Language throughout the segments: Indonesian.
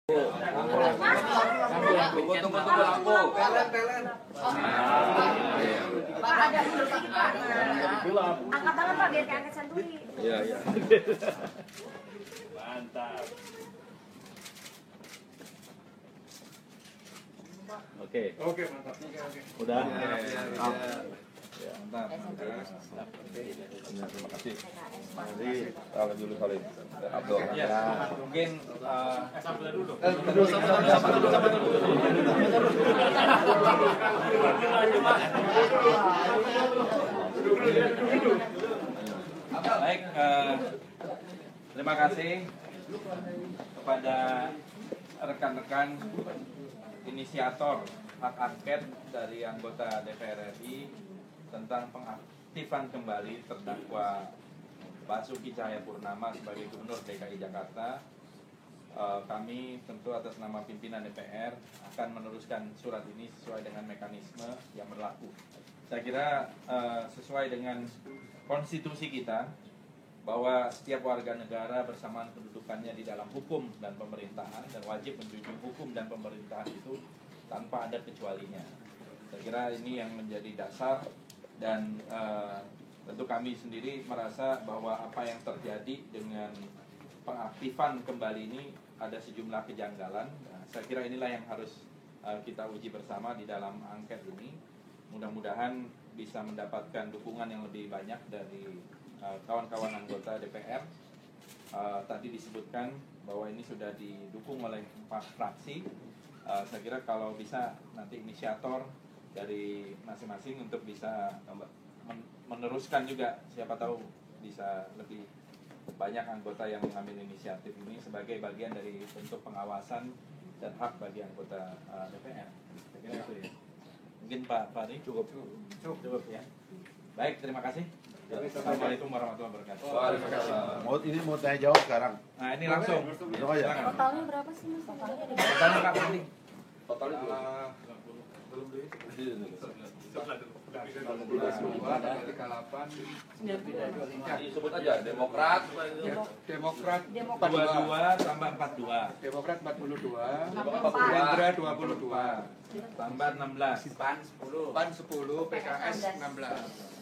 Tunggu lampu. Pelan. Pak ada dulu Pak. Angkat tangan Pak biar keangkat santuri. Iya. Mantap. Oke, Mantap. udah. Mantap. Terima kasih. Jadi kalau dulu Salim, Abdul. Ya, mungkin baik. Terima kasih kepada rekan-rekan inisiator hak angket dari anggota DPR RI tentang pengaktifan kembali terdakwa Basuki Cahayapurnama sebagai Gubernur DKI Jakarta. Kami tentu atas nama pimpinan DPR akan meneruskan surat ini sesuai dengan mekanisme yang berlaku. Saya kira sesuai dengan konstitusi kita bahwa setiap warga negara bersamaan kedudukannya di dalam hukum dan pemerintahan dan wajib menjunjung hukum dan pemerintahan itu tanpa ada kecualinya. Saya kira ini yang menjadi dasar dan tentu kami sendiri merasa bahwa apa yang terjadi dengan pengaktifan kembali ini ada sejumlah kejanggalan. Nah, saya kira inilah yang harus kita uji bersama di dalam angket ini. Mudah-mudahan bisa mendapatkan dukungan yang lebih banyak dari kawan-kawan anggota DPR. Tadi disebutkan bahwa ini sudah didukung oleh 4 fraksi. Saya kira kalau bisa nanti inisiator dari masing-masing untuk bisa meneruskan juga, siapa tahu bisa lebih banyak anggota yang mengambil inisiatif ini sebagai bagian dari bentuk pengawasan dan hak bagi anggota DPR. Saya kira itu ya. Mungkin Pak Fahri cukup ya. Baik, terima kasih. Assalamualaikum warahmatullahi wabarakatuh. Waalaikumsalam. Ini mau tanya jawab sekarang. Nah, ini langsung. Totalnya berapa sih Mas? Totalnya Pak Fahri. Totalnya belum dulu. Disebut aja Demokrat 22 tambah 42. Demokrat 42, 44. Gerindra 22, Tambah 16. PAN 10, PKS 16.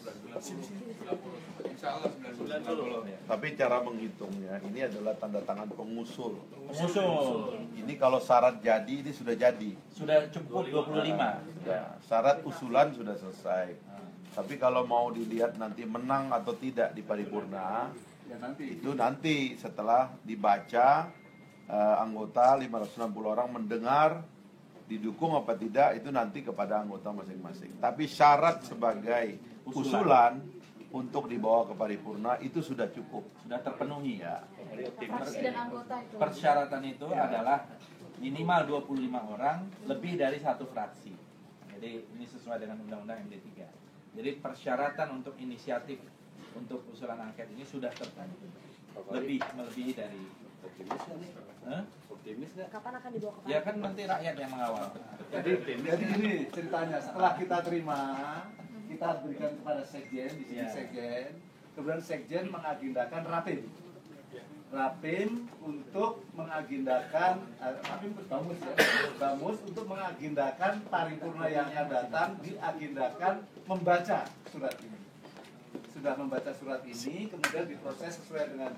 Insya Allah 90. Tapi cara menghitungnya ini adalah tanda tangan pengusul. Pengusul Ini kalau syarat jadi ini sudah jadi. sudah cukup 25. Ya, syarat usulan sudah selesai. Tapi kalau mau dilihat nanti menang atau tidak di paripurna, Ya nanti. itu nanti setelah dibaca anggota 560 orang mendengar didukung apa tidak itu nanti kepada anggota masing-masing. Tapi syarat sebagai usulan untuk dibawa ke paripurna itu sudah cukup, Sudah terpenuhi ya. Fraksi dan anggota itu. Persyaratan itu adalah minimal 25 orang, lebih dari 1 fraksi. Jadi ini sesuai dengan Undang-Undang MD3. Jadi persyaratan untuk inisiatif untuk usulan angket ini sudah terpenuhi. Melebihi dari optimis nggak? Kapan akan dibawa ke ya kan nanti rakyat yang mengawal. Jadi ini ceritanya setelah kita terima, kita berikan kepada sekjen di sini Ya. sekjen, kemudian sekjen mengagendakan rapim untuk mengagendakan bamus untuk mengagendakan paripurna yang akan datang diagendakan membaca surat ini. Sudah membaca surat ini, kemudian diproses sesuai dengan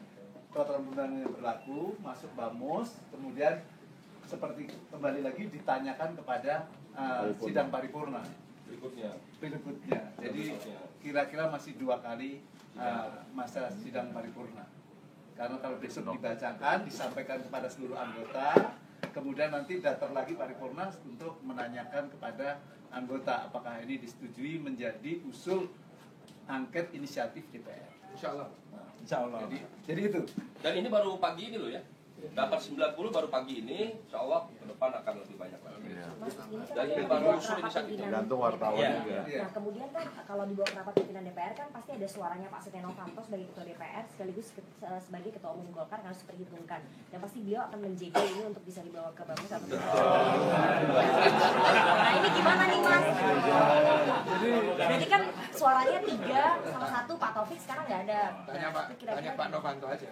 peraturan undang yang berlaku, masuk bamus, kemudian seperti kembali lagi ditanyakan kepada sidang paripurna berikutnya. Jadi kira-kira masih 2 kali masa sidang paripurna. Karena kalau besok dibacakan, disampaikan kepada seluruh anggota, kemudian nanti datang lagi paripurna untuk menanyakan kepada anggota apakah ini disetujui menjadi usul angket inisiatif DPR. Insya Allah. Insya Allah. Jadi itu. Dan ini baru pagi ini loh ya. Dapat 90 baru pagi ini. Insya Allah ke depan akan lebih banyak lagi. Mas, ini kan Dan ini dibawa baru ke usul rapat inisiatif. pimpinan Tergantung wartawan Iya. juga. Nah, kemudian kan kalau dibawa ke rapat pimpinan DPR kan pasti ada suaranya Pak Setia Novanto sebagai ketua DPR sekaligus sebagai ketua umum Golkar harus diperhitungkan. Dan pasti beliau akan menjaga ini untuk bisa dibawa ke bamus atau tidak. Nah, ini gimana nih Mas? Jadi kan suaranya 3 sama 1 Pak Taufik sekarang nggak ada. Tanya Pak Novanto aja.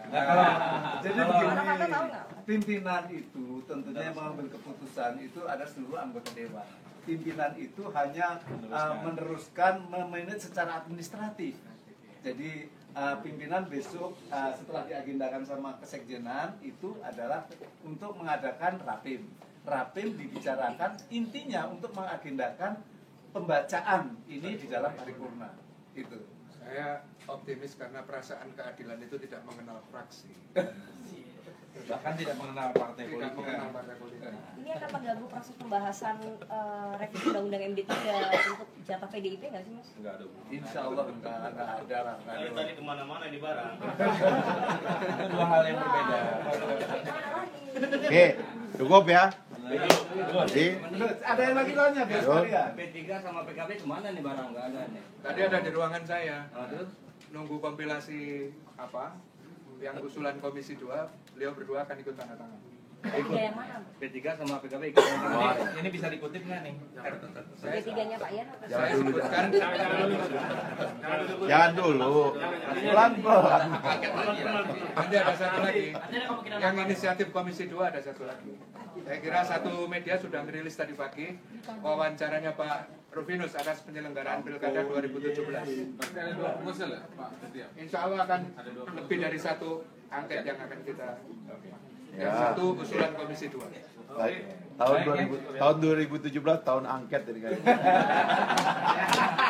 Jadi Pak Novanto tahu begini, nggak? pimpinan itu tentunya yang mengambil keputusan itu ada seluruh anggota dewan. Pimpinan itu hanya meneruskan memanage secara administratif. Jadi pimpinan besok setelah diagendakan sama kesekjenan itu adalah untuk mengadakan rapim. Rapim dibicarakan intinya untuk mengagendakan pembacaan ini di dalam paripurna. Itu. Saya optimis karena perasaan keadilan itu tidak mengenal fraksi. Bahkan tidak mengenal partai Tidak politik. mengenal partai politik. Ini akan mengganggu proses pembahasan revisi undang-undang MD3 untuk jatah PDIP nggak sih Mas? Enggak ada. Insya Allah enggak ada lah. nggak ada. Tadi kemana-mana ini barang. Itu dua hal yang berbeda. Oke, cukup ya. Jadi, Ada yang lagi tanya biar sekalian. P3 sama PKB kemana nih barang? Nggak ada nih. Tadi ada di ruangan saya. Terus? Nunggu kompilasi apa? Yang usulan Komisi 2, beliau berdua akan ikut tanda tangan. P3 yang mana? P3 sama PKB ikut. Ini bisa dikutip nggak nih? P3-nya Pak Ian? Saya sebutkan jangan dulu. Pelan-pelan. nanti ada satu lagi. Yang inisiatif Komisi 2 ada satu lagi. Saya kira satu media sudah merilis tadi pagi wawancaranya Pak Rufinus atas penyelenggaraan Pilkada 2017. Insya Allah akan lebih dari satu angket yang akan kita. Yang Ya. satu usulan Komisi 2. Baik. Tahun 2017 tahun angket ini kayaknya.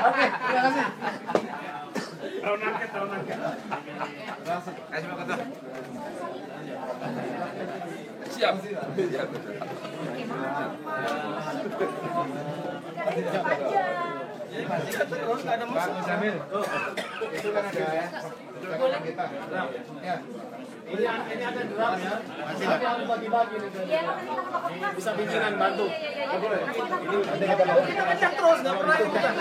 Oke, terima kasih. Siap. Terus ada Pak Muzamil, itu kan ada ya. Kita. Ya. Iya, bisa pimpinan bantu. Terus nggak pernah ikutan.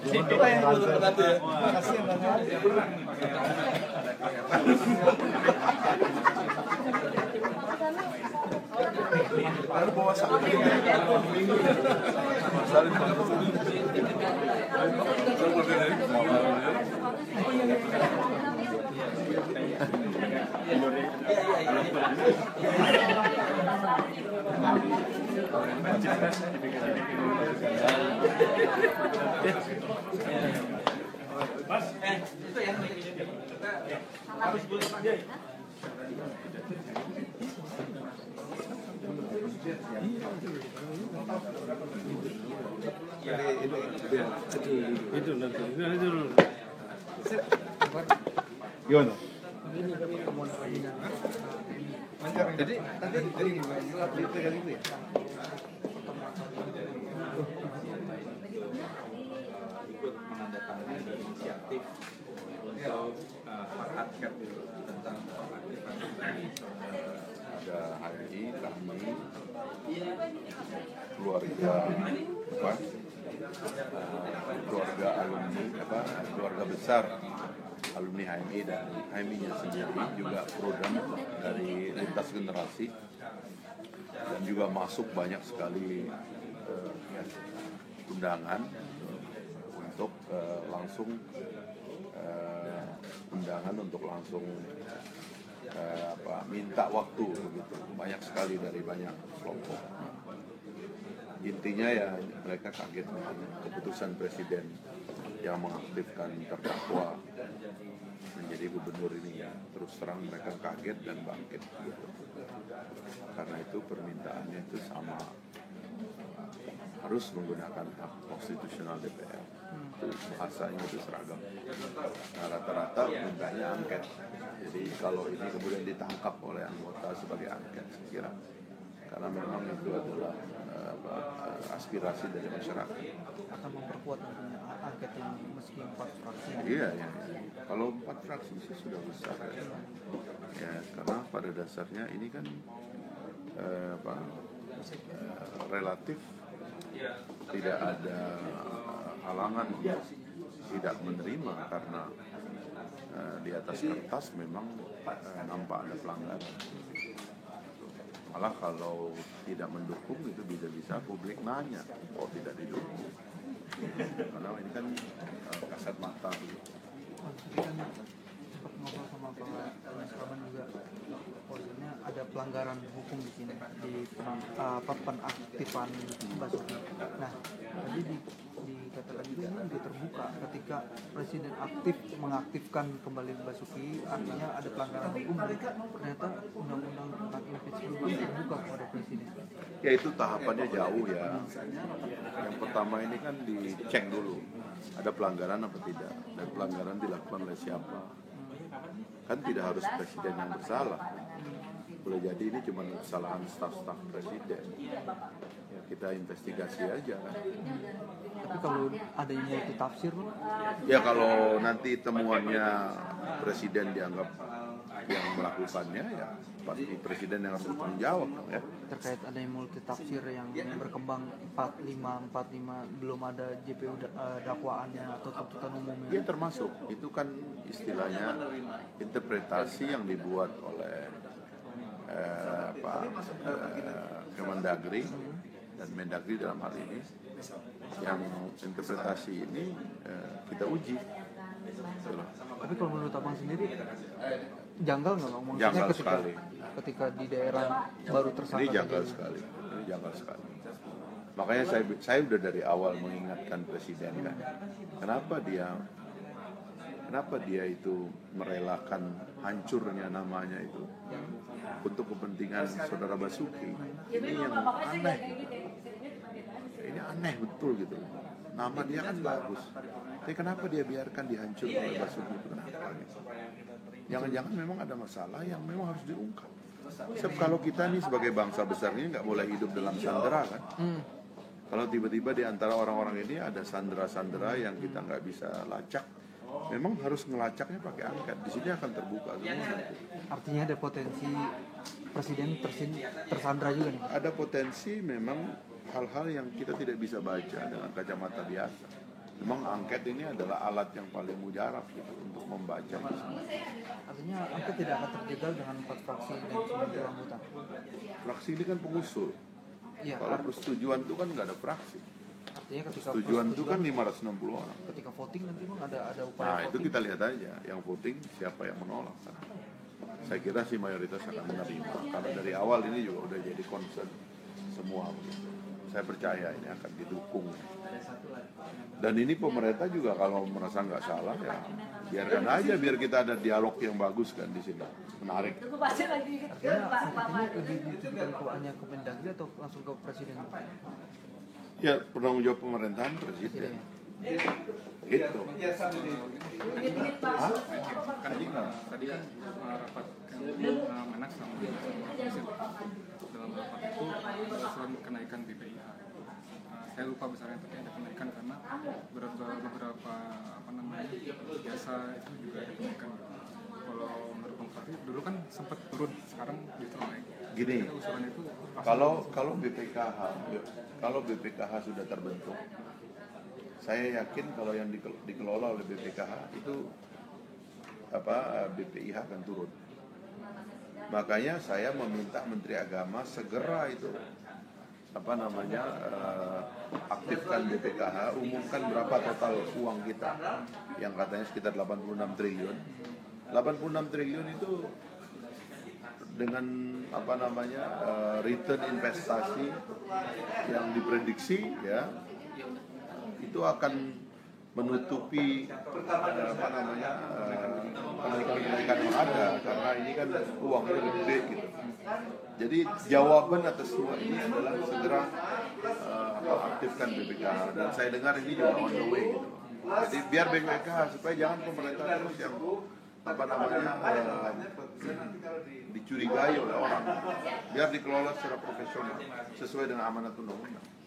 Itulah yang perlu terbantu ya. Terima kasih yang banyak. Lalu bawa sapi. Mas, itu ya. Harus boleh pakai. Gimana? Jadi tadi dipegang itu ya. Ikut menandatangani inisiatif untuk hak angket tentang Ada HMI, kami, keluarga apa? Keluarga alumni apa? Keluarga besar alumni HMI dan HMI-nya sendiri juga program dari lintas generasi dan juga masuk banyak sekali undangan untuk langsung undangan untuk langsung minta waktu begitu, banyak sekali dari banyak kelompok. Intinya ya mereka kaget dengan keputusan presiden yang mengaktifkan terdakwa menjadi gubernur ini ya. Terus terang mereka kaget dan bangkit gitu. Karena itu permintaannya itu sama, harus menggunakan hak konstitusional DPR. Itu bahasanya itu seragam. Nah, rata-rata mintanya angket. Jadi kalau ini kemudian ditangkap oleh anggota sebagai angket, saya kira karena memang itu adalah aspirasi dari masyarakat. Akan memperkuat nantinya angket yang meski 4 fraksi. Iya. Kalau 4 fraksi sih sudah besar ya. Ya, karena pada dasarnya ini kan relatif tidak ada halangan untuk tidak menerima karena di atas kertas memang nampak ada pelanggaran. Malah kalau tidak mendukung itu bisa-bisa publik nanya, kok tidak didukung? Karena ini kan kasat mata. Tadi kan sempat ngobrol sama Pak Selamat juga, maksudnya ada pelanggaran hukum di sini di penaktifan Basuki. Nah, tadi dikatakan juga ini juga terbuka ketika presiden aktif mengaktifkan kembali Basuki, artinya ada pelanggaran hukum. Ternyata undang-undang tentang impeachment pun terbuka kepada presiden. Ya itu tahapannya jauh ya. Yang pertama ini kan dicek dulu ada pelanggaran apa tidak, dan pelanggaran dilakukan oleh siapa. Kan tidak harus presiden yang bersalah, boleh jadi ini cuma kesalahan staf-staf presiden. Ya, kita investigasi aja kan. Tapi kalau ada yang multi tafsir, Ya kalau nanti temuannya presiden dianggap yang melakukannya, ya pasti presiden yang harus bertanggung jawab dong ya. terkait ada yang multi tafsir yang berkembang 45 belum ada JPU dakwaannya atau tuntutan umumnya. Ya termasuk itu kan istilahnya interpretasi yang dibuat oleh Kemendagri dan Mendagri dalam hal ini, yang interpretasi ini kita uji. Tapi kalau menurut abang sendiri janggal nggak bang? Maksudnya Janggal sekali. ketika di daerah baru tersangka Ini janggal saja. sekali. Ini janggal sekali. Makanya saya udah dari awal mengingatkan presiden kan, kenapa dia itu merelakan hancurnya namanya itu untuk kepentingan saudara Basuki. Ini yang aneh. Ini aneh betul gitu. Nama dia kan bagus. Tapi kenapa dia biarkan dihancurkan oleh Basuki itu? Kenapa? Gitu? Jangan-jangan memang ada masalah yang memang harus diungkap. Sebab kalau kita nih sebagai bangsa besar ini nggak boleh hidup dalam sandera kan. Kalau tiba-tiba di antara orang-orang ini ada sandera-sandera yang kita nggak bisa lacak, memang harus ngelacaknya pakai angket. Di sini akan terbuka semua nanti. Artinya ada potensi presiden tersandra juga nih. Ada potensi memang hal-hal yang kita tidak bisa baca dengan kacamata biasa. Memang angket ini adalah alat yang paling mujarab gitu untuk membaca itu semua. Artinya angket tidak akan terjegal dengan 4 fraksi dan 90 anggota. Fraksi ini kan pengusul. Iya. Kalau persetujuan itu kan nggak ada fraksi. Artinya ketika Persetujuan itu kan 560 orang. ketika voting nanti bang ada upaya Nah itu voting. kita lihat aja yang voting siapa yang menolak. Saya kira sih mayoritas akan menerima karena dari awal ini juga udah jadi concern semua begitu. Saya percaya ini akan didukung. Dan ini pemerintah juga kalau merasa nggak salah ya biarkan aja, biar kita ada dialog yang bagus kan di sini, menarik. Artinya lebih ditujukan ke hanya ke Mendagri atau langsung ke presiden? Ya penanggung jawab pemerintahan presiden. Gitu. Hah? Tadi kan rapat yang Menak sama presiden. Dalam rapat itu usulan kenaikan BPIH. Saya lupa besarnya, tapi ada kenaikan karena beberapa jasa itu juga ada kenaikan. Kalau menurut Bang Fahri, dulu kan sempat turun, sekarang justru naik. Gini, Usulan itu kalau BPKH sudah terbentuk, saya yakin kalau yang dikelola oleh BPKH itu BPIH akan turun. Makanya saya meminta Menteri Agama segera itu aktifkan BPKH, umumkan berapa total uang kita yang katanya sekitar 86 triliun. 86 triliun itu dengan return investasi yang diprediksi ya itu akan menutupi kenaikan yang ada, karena ini kan uangnya gede gitu. Jadi jawaban atas semua ini adalah segera aktifkan BPKH, dan saya dengar ini juga on the way gitu. Jadi biar BPKH supaya jangan pemerintah terus yang dicurigai oleh orang, biar dikelola secara profesional sesuai dengan amanat undang-undang.